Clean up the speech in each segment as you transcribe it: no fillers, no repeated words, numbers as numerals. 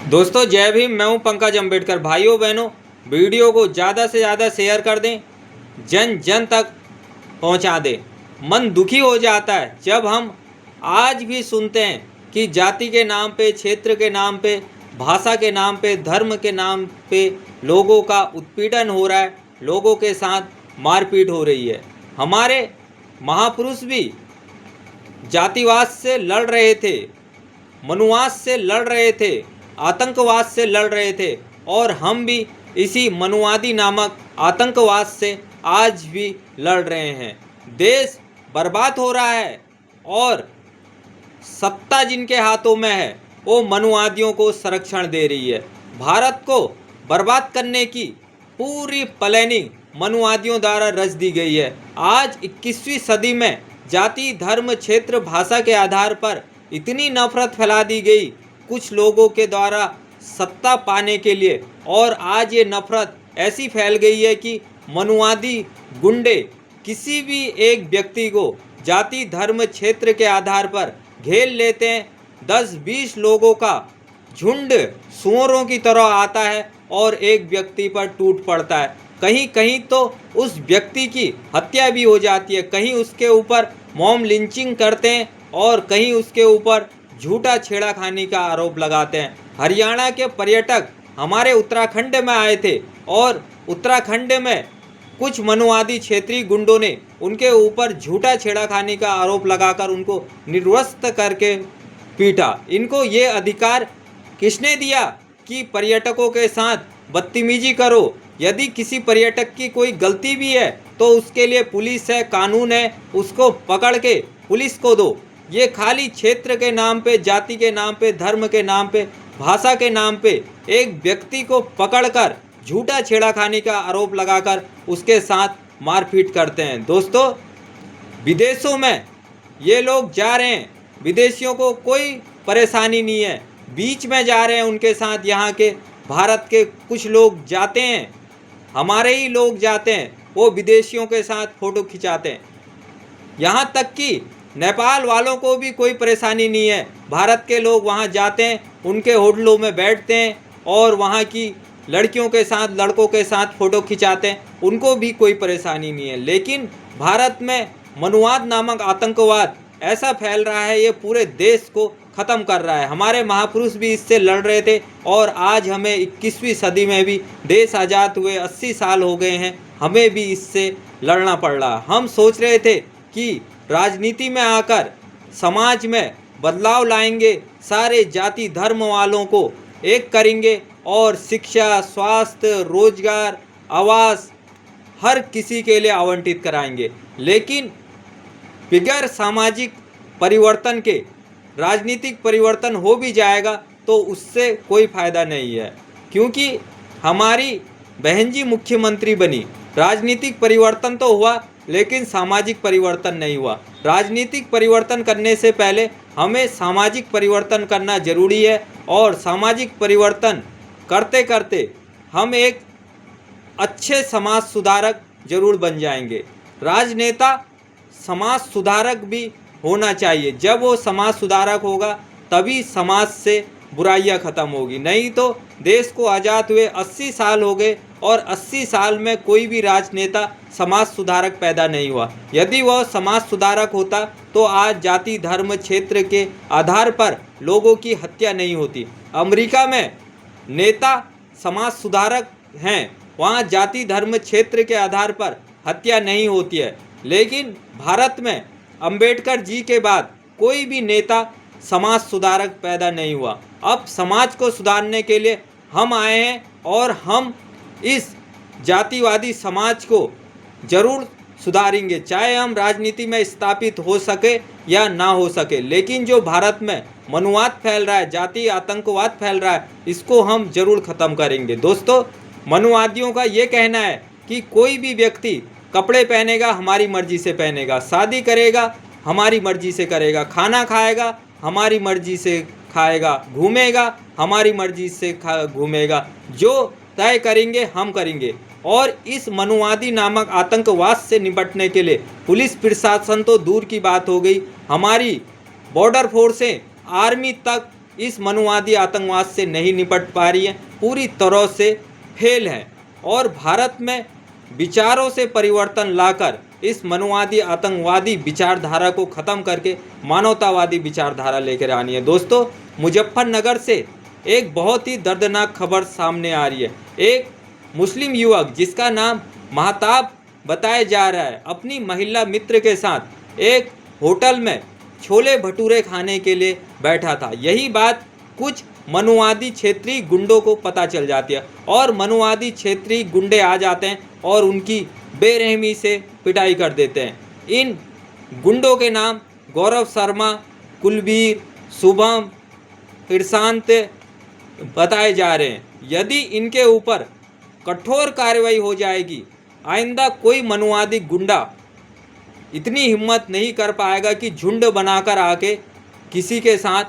दोस्तों जय भीम। मैं हूं पंकज अम्बेडकर। भाइयों बहनों, वीडियो को ज़्यादा से ज़्यादा शेयर कर दें, जन जन तक पहुंचा दें। मन दुखी हो जाता है जब हम आज भी सुनते हैं कि जाति के नाम पे, क्षेत्र के नाम पे, भाषा के नाम पे, धर्म के नाम पे लोगों का उत्पीड़न हो रहा है, लोगों के साथ मारपीट हो रही है। हमारे महापुरुष भी जातिवाद से लड़ रहे थे, मनुवाद से लड़ रहे थे, आतंकवाद से लड़ रहे थे, और हम भी इसी मनुवादी नामक आतंकवाद से आज भी लड़ रहे हैं। देश बर्बाद हो रहा है और सत्ता जिनके हाथों में है वो मनुवादियों को संरक्षण दे रही है। भारत को बर्बाद करने की पूरी प्लानिंग मनुवादियों द्वारा रच दी गई है। आज 21वीं सदी में जाति, धर्म, क्षेत्र, भाषा के आधार पर इतनी नफरत फैला दी गई कुछ लोगों के द्वारा सत्ता पाने के लिए, और आज ये नफरत ऐसी फैल गई है कि मनुवादी गुंडे किसी भी एक व्यक्ति को जाति, धर्म, क्षेत्र के आधार पर घेर लेते हैं। 10-20 लोगों का झुंड सुअरों की तरह आता है और एक व्यक्ति पर टूट पड़ता है। कहीं कहीं तो उस व्यक्ति की हत्या भी हो जाती है, कहीं उसके ऊपर मॉब लिंचिंग करते हैं और कहीं उसके ऊपर झूठा छेड़खानी का आरोप लगाते हैं। हरियाणा के पर्यटक हमारे उत्तराखंड में आए थे और उत्तराखंड में कुछ मनुवादी क्षेत्रीय गुंडों ने उनके ऊपर झूठा छेड़खानी का आरोप लगाकर उनको निर्वस्त करके पीटा। इनको ये अधिकार किसने दिया कि पर्यटकों के साथ बदतमीजी करो? यदि किसी पर्यटक की कोई गलती भी है तो उसके लिए पुलिस है, कानून है, उसको पकड़ के पुलिस को दो। ये खाली क्षेत्र के नाम पे, जाति के नाम पे, धर्म के नाम पे, भाषा के नाम पे एक व्यक्ति को पकड़कर झूठा छेड़खानी का आरोप लगाकर उसके साथ मारपीट करते हैं। दोस्तों, विदेशों में ये लोग जा रहे हैं, विदेशियों को कोई परेशानी नहीं है, बीच में जा रहे हैं उनके साथ। यहाँ के भारत के कुछ लोग जाते हैं, हमारे ही लोग जाते हैं, वो विदेशियों के साथ फ़ोटो खिंचाते हैं। यहाँ तक कि नेपाल वालों को भी कोई परेशानी नहीं है, भारत के लोग वहाँ जाते हैं, उनके होटलों में बैठते हैं और वहाँ की लड़कियों के साथ, लड़कों के साथ फ़ोटो खिंचाते हैं, उनको भी कोई परेशानी नहीं है। लेकिन भारत में मनुवाद नामक आतंकवाद ऐसा फैल रहा है, ये पूरे देश को ख़त्म कर रहा है। हमारे महापुरुष भी इससे लड़ रहे थे और आज हमें 21वीं सदी में भी देश आज़ाद हुए 80 साल हो गए हैं, हमें भी इससे लड़ना पड़ रहा। हम सोच रहे थे कि राजनीति में आकर समाज में बदलाव लाएंगे, सारे जाति धर्म वालों को एक करेंगे और शिक्षा, स्वास्थ्य, रोजगार, आवास हर किसी के लिए आवंटित कराएंगे। लेकिन बिगैर सामाजिक परिवर्तन के राजनीतिक परिवर्तन हो भी जाएगा तो उससे कोई फ़ायदा नहीं है, क्योंकि हमारी बहन जी मुख्यमंत्री बनी। राजनीतिक परिवर्तन तो हुआ लेकिन सामाजिक परिवर्तन नहीं हुआ। राजनीतिक परिवर्तन करने से पहले हमें सामाजिक परिवर्तन करना जरूरी है, और सामाजिक परिवर्तन करते करते हम एक अच्छे समाज सुधारक जरूर बन जाएंगे। राजनेता समाज सुधारक भी होना चाहिए। जब वो समाज सुधारक होगा तभी समाज से बुराइयां ख़त्म होगी, नहीं तो देश को आज़ाद हुए 80 साल हो गए और 80 साल में कोई भी राजनेता समाज सुधारक पैदा नहीं हुआ। यदि वह समाज सुधारक होता तो आज जाति, धर्म, क्षेत्र के आधार पर लोगों की हत्या नहीं होती। अमेरिका में नेता समाज सुधारक हैं, वहाँ जाति, धर्म, क्षेत्र के आधार पर हत्या नहीं होती है। लेकिन भारत में अंबेडकर जी के बाद कोई भी नेता समाज सुधारक पैदा नहीं हुआ। अब समाज को सुधारने के लिए हम आए हैं और हम इस जातिवादी समाज को जरूर सुधारेंगे, चाहे हम राजनीति में स्थापित हो सके या ना हो सके। लेकिन जो भारत में मनुवाद फैल रहा है, जाति आतंकवाद फैल रहा है, इसको हम जरूर ख़त्म करेंगे। दोस्तों, मनुवादियों का ये कहना है कि कोई भी व्यक्ति कपड़े पहनेगा हमारी मर्जी से पहनेगा, शादी करेगा हमारी मर्जी से करेगा, खाना खाएगा हमारी मर्जी से खाएगा, घूमेगा हमारी मर्जी से घूमेगा, जो तय करेंगे हम करेंगे। और इस मनुवादी नामक आतंकवाद से निपटने के लिए पुलिस प्रशासन तो दूर की बात हो गई, हमारी बॉर्डर फोर्सें, आर्मी तक इस मनुवादी आतंकवाद से नहीं निपट पा रही है, पूरी तरह से फेल है। और भारत में विचारों से परिवर्तन लाकर इस मनुवादी आतंकवादी विचारधारा को ख़त्म करके मानवतावादी विचारधारा लेकर आनी है। दोस्तों, मुजफ्फरनगर से एक बहुत ही दर्दनाक खबर सामने आ रही है। एक मुस्लिम युवक जिसका नाम महताब बताया जा रहा है, अपनी महिला मित्र के साथ एक होटल में छोले भटूरे खाने के लिए बैठा था। यही बात कुछ मनुवादी क्षेत्रीय गुंडों को पता चल जाती है और मनुवादी क्षेत्रीय गुंडे आ जाते हैं और उनकी बेरहमी से पिटाई कर देते हैं। इन गुंडों के नाम गौरव शर्मा, कुलबीर, शुभम, प्रशांत बताए जा रहे हैं। यदि इनके ऊपर कठोर कार्रवाई हो जाएगी, आइंदा कोई मनुवादी गुंडा इतनी हिम्मत नहीं कर पाएगा कि झुंड बनाकर आके किसी के साथ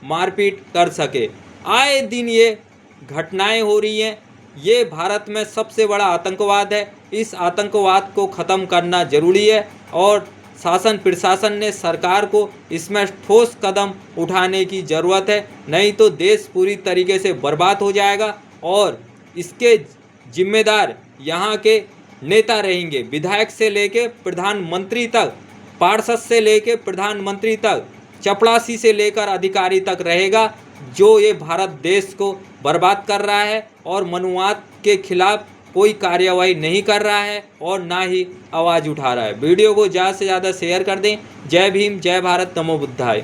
मारपीट कर सके। आए दिन ये घटनाएं हो रही हैं। ये भारत में सबसे बड़ा आतंकवाद है। इस आतंकवाद को ख़त्म करना ज़रूरी है और शासन प्रशासन ने सरकार को इसमें ठोस कदम उठाने की ज़रूरत है, नहीं तो देश पूरी तरीके से बर्बाद हो जाएगा और इसके जिम्मेदार यहाँ के नेता रहेंगे, विधायक से लेके प्रधानमंत्री तक, पार्षद से लेके प्रधानमंत्री तक, चपड़ासी से लेकर अधिकारी तक रहेगा, जो ये भारत देश को बर्बाद कर रहा है और मनुवाद के खिलाफ कोई कार्यवाही नहीं कर रहा है और ना ही आवाज़ उठा रहा है। वीडियो को ज़्यादा से ज़्यादा शेयर कर दें। जय भीम, जय भारत, नमो बुद्धाय।